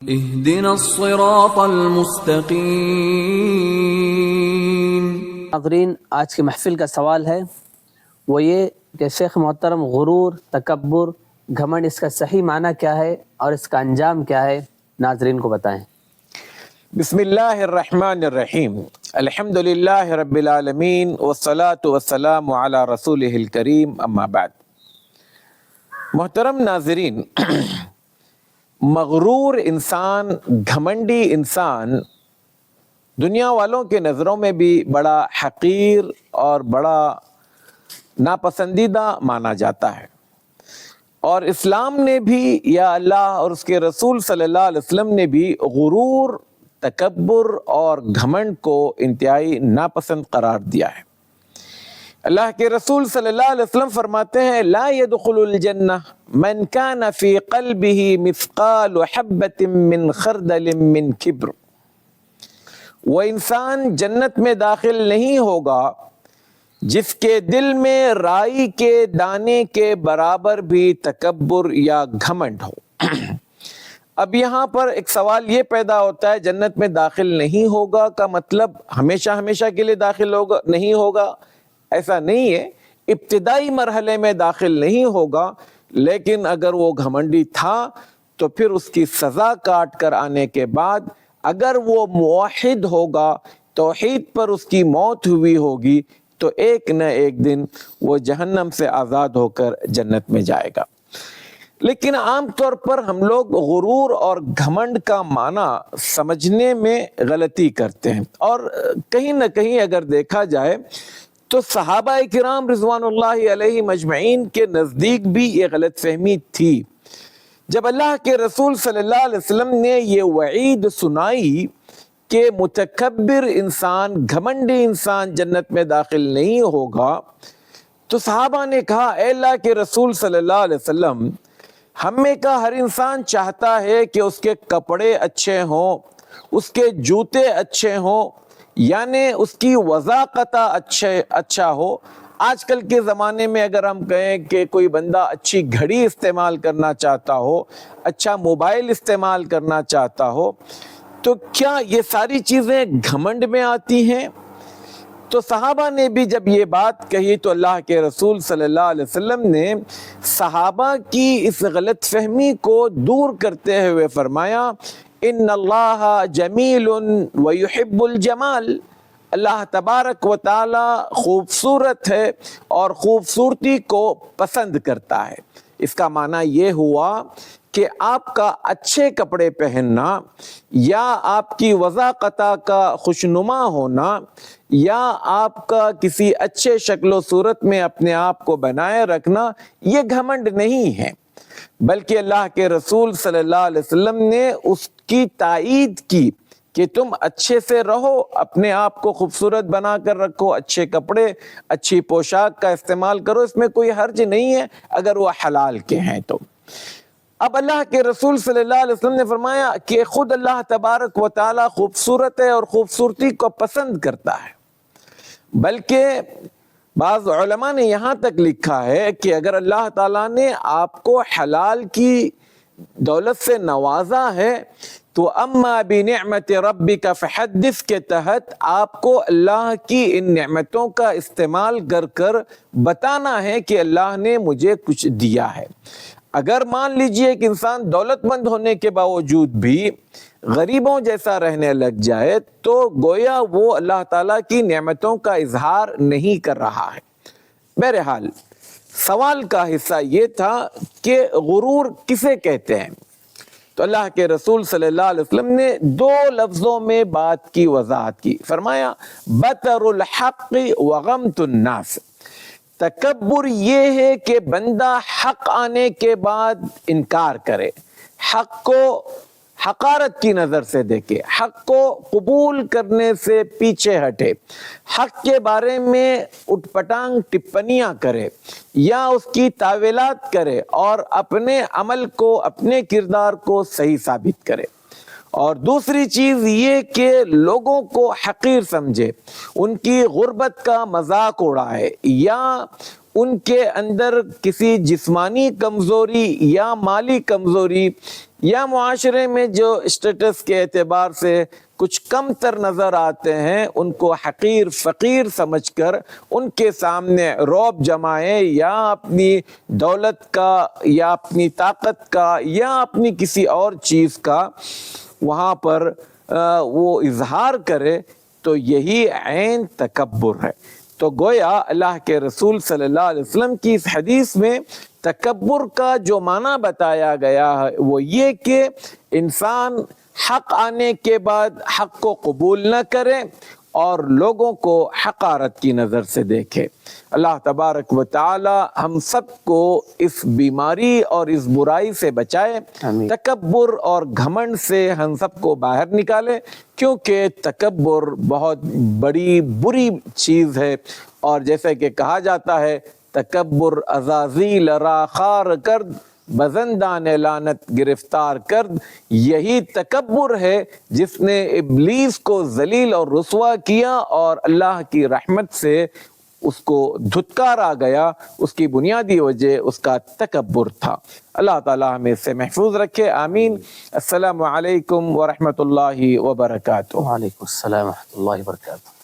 اهدنا الصراط المستقیم۔ ناظرین، آج کی محفل کا سوال ہے وہ یہ کہ شیخ محترم غرور، تکبر، گھمنڈ، اس کا صحیح معنی کیا ہے اور اس کا انجام کیا ہے؟ ناظرین کو بتائیں۔ بسم اللہ الرحمن الرحیم، الحمد للہ رب العالمین والصلاة والسلام علی رسولہ الکریم، اما بعد۔ محترم ناظرین، مغرور انسان، گھمنڈی انسان دنیا والوں کے نظروں میں بھی بڑا حقیر اور بڑا ناپسندیدہ مانا جاتا ہے، اور اسلام نے بھی یا اللہ اور اس کے رسول صلی اللہ علیہ وسلم نے بھی غرور، تکبر اور گھمنڈ کو انتہائی ناپسند قرار دیا ہے۔ اللہ کے رسول صلی اللہ علیہ وسلم فرماتے ہیں لا يدخل الجنہ من کان فی قلبہ مثقال حبۃ من خردل من کبر۔ وہ انسان جنت میں داخل نہیں ہوگا جس کے دل میں رائی کے دانے کے برابر بھی تکبر یا گھمنڈ ہو۔ اب یہاں پر ایک سوال یہ پیدا ہوتا ہے، جنت میں داخل نہیں ہوگا کا مطلب ہمیشہ ہمیشہ کے لیے داخل ہوگا نہیں ہوگا؟ ایسا نہیں ہے، ابتدائی مرحلے میں داخل نہیں ہوگا، لیکن اگر وہ گھمنڈی تھا تو پھر اس کی سزا کاٹ کر آنے کے بعد اگر وہ موحد ہوگا، توحید پر اس کی موت ہوئی ہوگی، تو ایک نہ ایک دن وہ جہنم سے آزاد ہو کر جنت میں جائے گا۔ لیکن عام طور پر ہم لوگ غرور اور گھمنڈ کا معنی سمجھنے میں غلطی کرتے ہیں، اور کہیں نہ کہیں اگر دیکھا جائے تو صحابہ کرام رضوان اللہ علیہ مجمعین کے نزدیک بھی یہ غلط فہمی تھی۔ جب اللہ کے رسول صلی اللہ علیہ وسلم نے یہ وعید سنائی کہ متکبر انسان، گھمنڈی انسان جنت میں داخل نہیں ہوگا، تو صحابہ نے کہا اے اللہ کے رسول صلی اللہ علیہ وسلم، ہمیں کا ہر انسان چاہتا ہے کہ اس کے کپڑے اچھے ہوں، اس کے جوتے اچھے ہوں، یعنی اس کی وضاقت اچھا ہو۔ آج کل کے زمانے میں اگر ہم کہیں کہ کوئی بندہ اچھی گھڑی استعمال کرنا چاہتا ہو، اچھا موبائل استعمال کرنا چاہتا ہو، تو کیا یہ ساری چیزیں گھمنڈ میں آتی ہیں؟ تو صحابہ نے بھی جب یہ بات کہی تو اللہ کے رسول صلی اللہ علیہ وسلم نے صحابہ کی اس غلط فہمی کو دور کرتے ہوئے فرمایا ان اللہ جمیل ویحب الجمال، اللہ تبارک و تعالی خوبصورت ہے اور خوبصورتی کو پسند کرتا ہے۔ اس کا معنی یہ ہوا کہ آپ کا اچھے کپڑے پہننا یا آپ کی وضاقت کا خوشنما ہونا یا آپ کا کسی اچھے شکل و صورت میں اپنے آپ کو بنائے رکھنا یہ گھمنڈ نہیں ہے، بلکہ اللہ کے رسول صلی اللہ علیہ وسلم نے اس کی تائید کی کہ تم اچھے سے رہو، اپنے آپ کو خوبصورت بنا کر رکھو، اچھے کپڑے، اچھی پوشاک کا استعمال کرو، اس میں کوئی حرج نہیں ہے اگر وہ حلال کے ہیں تو۔ اب اللہ کے رسول صلی اللہ علیہ وسلم نے فرمایا کہ خود اللہ تبارک و تعالی خوبصورت ہے اور خوبصورتی کو پسند کرتا ہے، بلکہ بعض علماء نے یہاں تک لکھا ہے کہ اگر اللہ تعالیٰ نے آپ کو حلال کی دولت سے نوازا ہے تو اما بنعمت ربک فحدث کے تحت آپ کو اللہ کی ان نعمتوں کا استعمال کر بتانا ہے کہ اللہ نے مجھے کچھ دیا ہے۔ اگر مان لیجئے ایک انسان دولت مند ہونے کے باوجود بھی غریبوں جیسا رہنے لگ جائے تو گویا وہ اللہ تعالیٰ کی نعمتوں کا اظہار نہیں کر رہا ہے۔ بہرحال سوال کا حصہ یہ تھا کہ غرور کسے کہتے ہیں؟ تو اللہ کے رسول صلی اللہ علیہ وسلم نے دو لفظوں میں بات کی وضاحت کی، فرمایا بطر الحق وغمت الناس۔ تکبر یہ ہے کہ بندہ حق آنے کے بعد انکار کرے، حق کو حقارت کی نظر سے دیکھے، حق کو قبول کرنے سے پیچھے ہٹے، حق کے بارے میں اٹھ پٹانگ ٹپنیاں کرے یا اس کی تاویلات کرے اور اپنے عمل کو، اپنے کردار کو صحیح ثابت کرے۔ اور دوسری چیز یہ کہ لوگوں کو حقیر سمجھے، ان کی غربت کا مذاق اڑائے یا ان کے اندر کسی جسمانی کمزوری یا مالی کمزوری یا معاشرے میں جو اسٹیٹس کے اعتبار سے کچھ کم تر نظر آتے ہیں ان کو حقیر فقیر سمجھ کر ان کے سامنے رعب جمائیں یا اپنی دولت کا یا اپنی طاقت کا یا اپنی کسی اور چیز کا وہاں پر وہ اظہار کرے تو یہی عین تکبر ہے۔ تو گویا اللہ کے رسول صلی اللہ علیہ وسلم کی اس حدیث میں تکبر کا جو معنی بتایا گیا ہے وہ یہ کہ انسان حق آنے کے بعد حق کو قبول نہ کرے اور لوگوں کو حقارت کی نظر سے دیکھے۔ اللہ تبارک و تعالی ہم سب کو اس بیماری اور اس برائی سے بچائے، آمین۔ تکبر اور گھمنڈ سے ہم سب کو باہر نکالے، کیونکہ تکبر بہت بڑی بری چیز ہے، اور جیسے کہ کہا جاتا ہے تکبر عزازیل را خار کرد، بزندان لعنت گرفتار کرد۔ یہی تکبر ہے جس نے ابلیس کو ذلیل اور رسوا کیا اور اللہ کی رحمت سے اس کو دھتکارا گیا۔ اس کی بنیادی وجہ اس کا تکبر تھا۔ اللہ تعالی ہمیں اس سے محفوظ رکھے، آمین۔ السلام علیکم ورحمۃ اللہ وبرکاتہ۔ وعلیکم السلام ورحمۃ اللہ وبرکاتہ۔